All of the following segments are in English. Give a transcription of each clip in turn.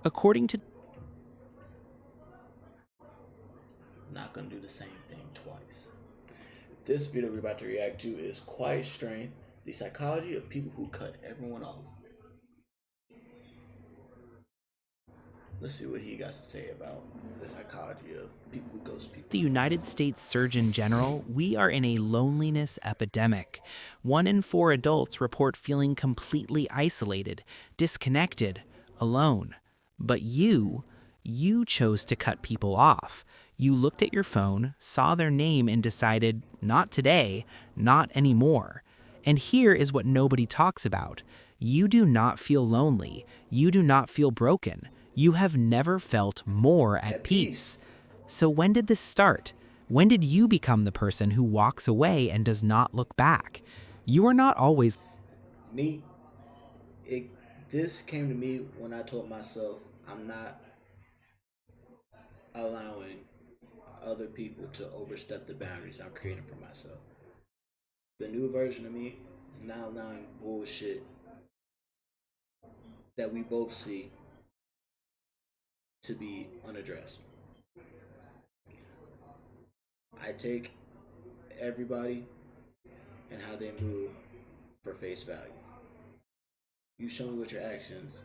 According to Not gonna do the same thing twice. This video we're about to react to is Quiet Strength, the psychology of people who cut everyone off. Let's see what he got to say about the psychology of people who ghost people. the United States Surgeon General, we are in a loneliness epidemic. 1 in 4 adults report feeling completely isolated, disconnected, alone. But you chose to cut people off. You looked at your phone, saw their name, and decided, not today, not anymore. And here is what nobody talks about. You do not feel lonely. You do not feel broken. You have never felt more at At peace. peace. So when did this start? When did you become the person who walks away and does not look back? You are not always Me, it this came to me when I told myself I'm not allowing other people to overstep the boundaries I'm creating for myself. The new version of me is not allowing bullshit that we both see to be unaddressed. I take everybody and how they move for face value. You show me with your actions,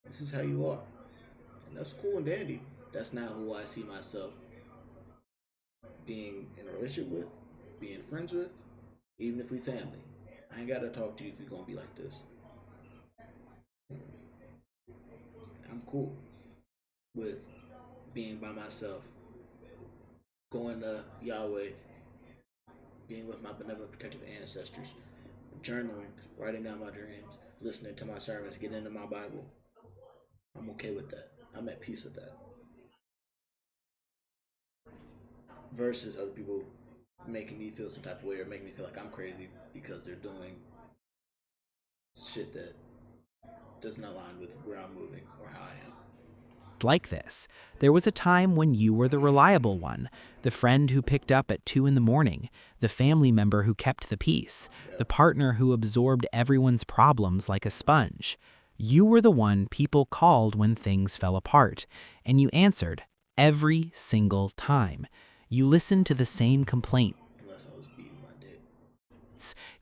this is how you are. And that's cool and dandy. That's not who I see myself being in a relationship with, being friends with, even if we family. I ain't gotta talk to you if you're gonna be like this. I'm cool with being by myself, going to Yahweh, being with my benevolent protective ancestors, journaling, writing down my dreams, listening to my sermons, getting into my Bible. I'm okay with that. I'm at peace with that. Versus other people making me feel some type of way or making me feel like I'm crazy because they're doing shit that doesn't align with where I'm moving or how I am. like this. There was a time when you were the reliable one, the friend who picked up at 2 in the morning, the family member who kept the peace, the Yep. partner who absorbed everyone's problems like a sponge. You were the one people called when things fell apart, and you answered every single time. You listened to the same complaints, Unless I was beating my dick.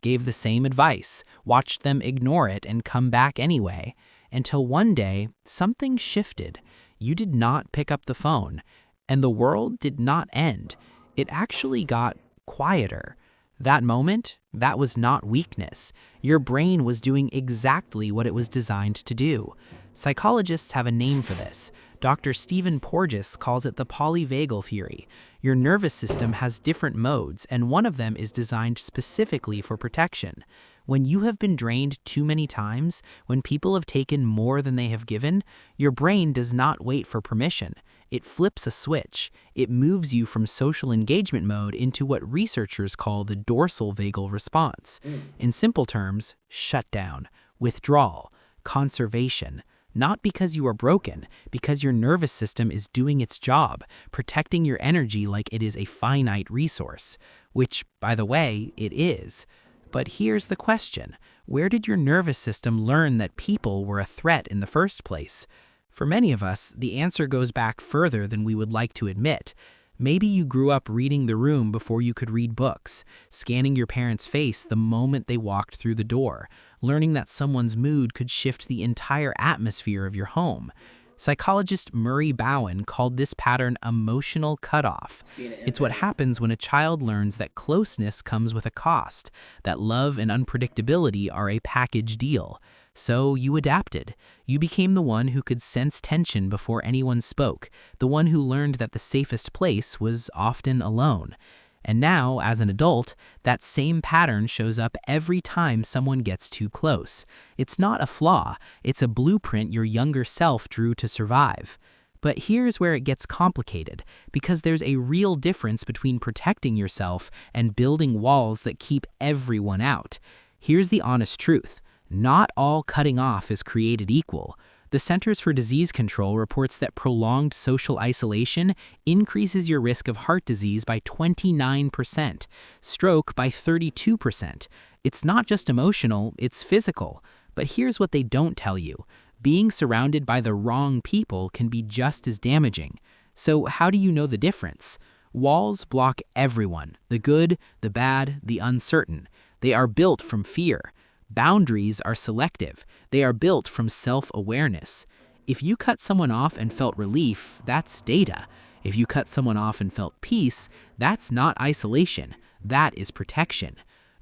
gave the same advice, watched them ignore it and come back anyway, until one day something shifted. You did not pick up the phone, and the world did not end. It actually got quieter. That moment, that was not weakness. Your brain was doing exactly what it was designed to do. Psychologists have a name for this. Dr. Stephen Porges calls it the polyvagal theory. Your nervous system has different modes, and one of them is designed specifically for protection. When you have been drained too many times, when people have taken more than they have given, your brain does not wait for permission. It flips a switch. It moves you from social engagement mode into what researchers call the dorsal vagal response. In simple terms, shutdown, withdrawal, conservation. Not because you are broken, because your nervous system is doing its job, protecting your energy like it is a finite resource, which, by the way, it is. But here's the question. Where did your nervous system learn that people were a threat in the first place? For many of us, the answer goes back further than we would like to admit. Maybe you grew up reading the room before you could read books, scanning your parents' face the moment they walked through the door, learning that someone's mood could shift the entire atmosphere of your home. Psychologist Murray Bowen called this pattern emotional cutoff. Being an It's what empath. happens when a child learns that closeness comes with a cost, that love and unpredictability are a package deal. So you adapted. You became the one who could sense tension before anyone spoke, the one who learned that the safest place was often alone. And now, as an adult, that same pattern shows up every time someone gets too close. It's not a flaw, it's a blueprint your younger self drew to survive. But here's where it gets complicated, because there's a real difference between protecting yourself and building walls that keep everyone out. Here's the honest truth. Not all cutting off is created equal. The Centers for Disease Control reports that prolonged social isolation increases your risk of heart disease by 29%, stroke by 32%. It's not just emotional, it's physical. But here's what they don't tell you. Being surrounded by the wrong people can be just as damaging. So, how do you know the difference? Walls block everyone, the good, the bad, the uncertain. They are built from fear. Boundaries are selective. They are built from self-awareness. If you cut someone off and felt relief, that's data. If you cut someone off and felt peace, that's not isolation. That is protection.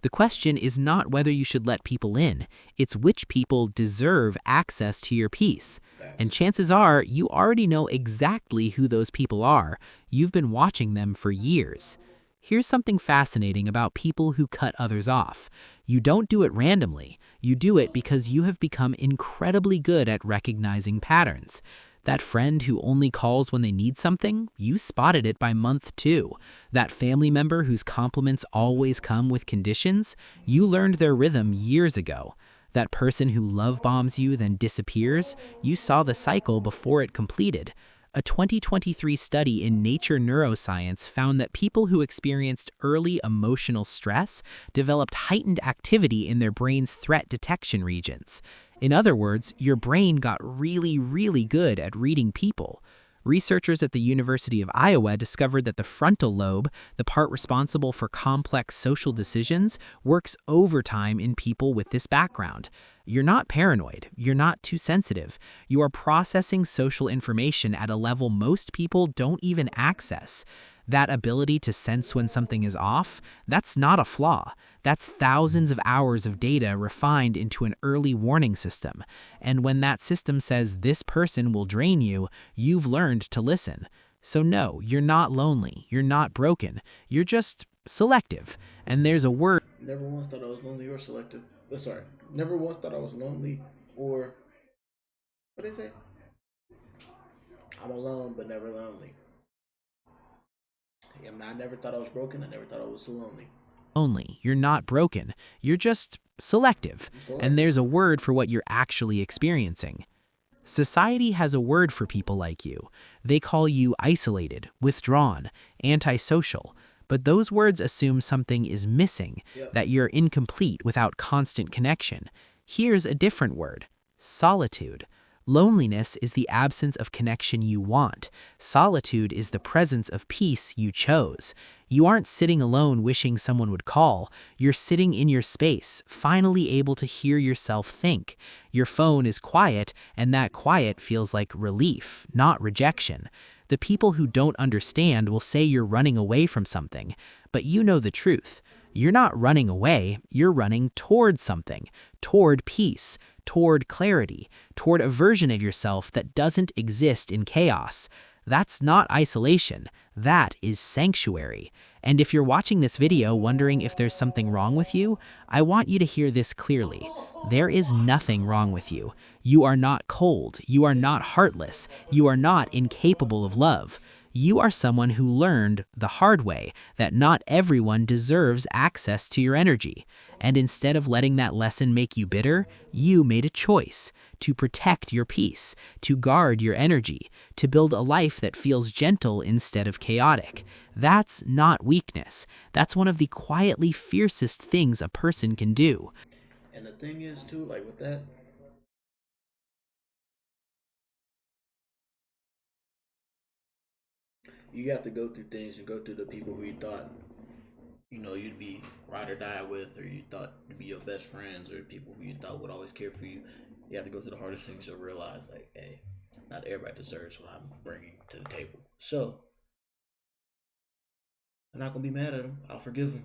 The question is not whether you should let people in, it's which people deserve access to your peace. And Facts. chances are you already know exactly who those people are. You've been watching them for years. Here's something fascinating about people who cut others off. You don't do it randomly. You do it because you have become incredibly good at recognizing patterns. That friend who only calls when they need something, you spotted it by month 2. That family member whose compliments always come with conditions, you learned their rhythm years ago. That person who love bombs you then disappears, you saw the cycle before it completed. A 2023 study in Nature Neuroscience found that people who experienced early emotional stress developed heightened activity in their brain's threat detection regions. In other words, your brain got really, really good at reading people. Researchers at the University of Iowa discovered that the frontal lobe, the part responsible for complex social decisions, works overtime in people with this background. You're not paranoid. You're not too sensitive. You are processing social information at a level most people don't even access. That ability to sense when something is off, that's not a flaw. That's thousands of hours of data refined into an early warning system. And when that system says this person will drain you, you've learned to listen. So no, you're not lonely. You're not broken. You're just selective. And there's a word. Never once thought I was lonely or selective. Sorry. Never once thought I was lonely or what they say? I'm alone but never lonely. Yeah, I never thought I was broken. I never thought I was so lonely. Lonely. You're not broken. You're just selective. I'm And selective. there's a word for what you're actually experiencing. Society has a word for people like you. They call you isolated, withdrawn, antisocial. But those words assume something is missing, Yep. that you're incomplete without constant connection. Here's a different word: solitude. Loneliness is the absence of connection you want. Solitude is the presence of peace you chose. You aren't sitting alone wishing someone would call. You're sitting in your space, finally able to hear yourself think. Your phone is quiet, and that quiet feels like relief, not rejection. The people who don't understand will say you're running away from something, but you know the truth. You're not running away, you're running toward something, toward peace, toward clarity, toward a version of yourself that doesn't exist in chaos. That's not isolation, that is sanctuary. And if you're watching this video wondering if there's something wrong with you, I want you to hear this clearly. There is nothing wrong with you. You are not cold, you are not heartless, you are not incapable of love. You are someone who learned the hard way that not everyone deserves access to your energy. And instead of letting that lesson make you bitter, you made a choice to protect your peace, to guard your energy, to build a life that feels gentle instead of chaotic. That's not weakness. That's one of the quietly fiercest things a person can do. And the thing is too, like with that, you have to go through things and go through the people who you thought, you'd be ride or die with, or you thought to be your best friends, or people who you thought would always care for you. You have to go through the hardest things to realize, like, hey, not everybody deserves what I'm bringing to the table. So I'm not gonna be mad at them. I'll forgive them,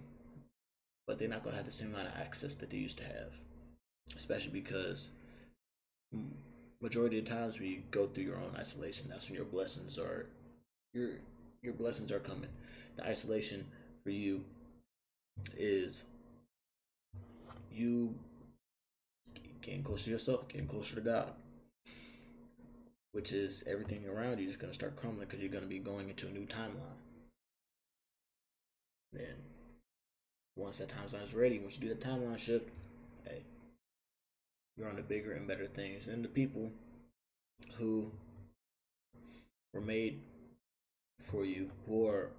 but they're not gonna have the same amount of access that they used to have. Especially because majority of the times when you go through your own isolation, that's when your your blessings are coming. The isolation for you is you getting closer to yourself, getting closer to God, which is everything around you is going to start crumbling because you're going to be going into a new timeline. Then once that timeline is ready, once you do the timeline shift, hey, you're on the bigger and better things. And the people who were made for you, who are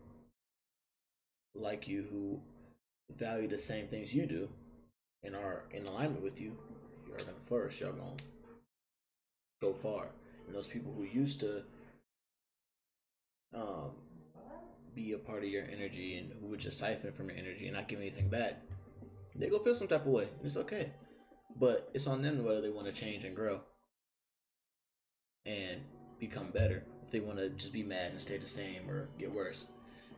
like you, who value the same things you do and are in alignment with you, you're going to flourish. Y'all going to go far. And those people who used to um, be a part of your energy and who would just siphon from your energy and not give anything back, they go feel some type of way. And it's okay. But it's on them whether they want to change and grow and become better. If they want to just be mad and stay the same or get worse,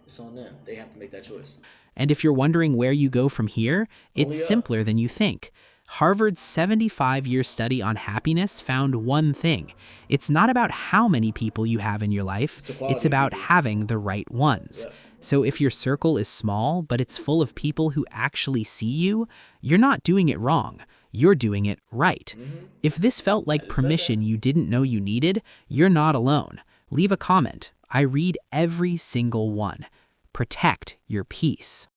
it's on them. They have to make that choice. And if you're wondering where you go from here, it's Only up. simpler than you think. Harvard's 75-year study on happiness found one thing. It's not about how many people you have in your life, It's a it's quality of about people. having the right ones. Yep. So if your circle is small, but it's full of people who actually see you, you're not doing it wrong. You're doing it right. Mm-hmm. If this felt I like just said that. permission you didn't know you needed, you're not alone. Leave a comment. I read every single one. Protect your peace.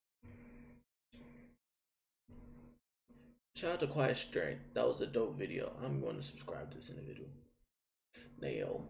Shout out to Quiet Stray. That was a dope video. I'm going to subscribe to this individual. Nail.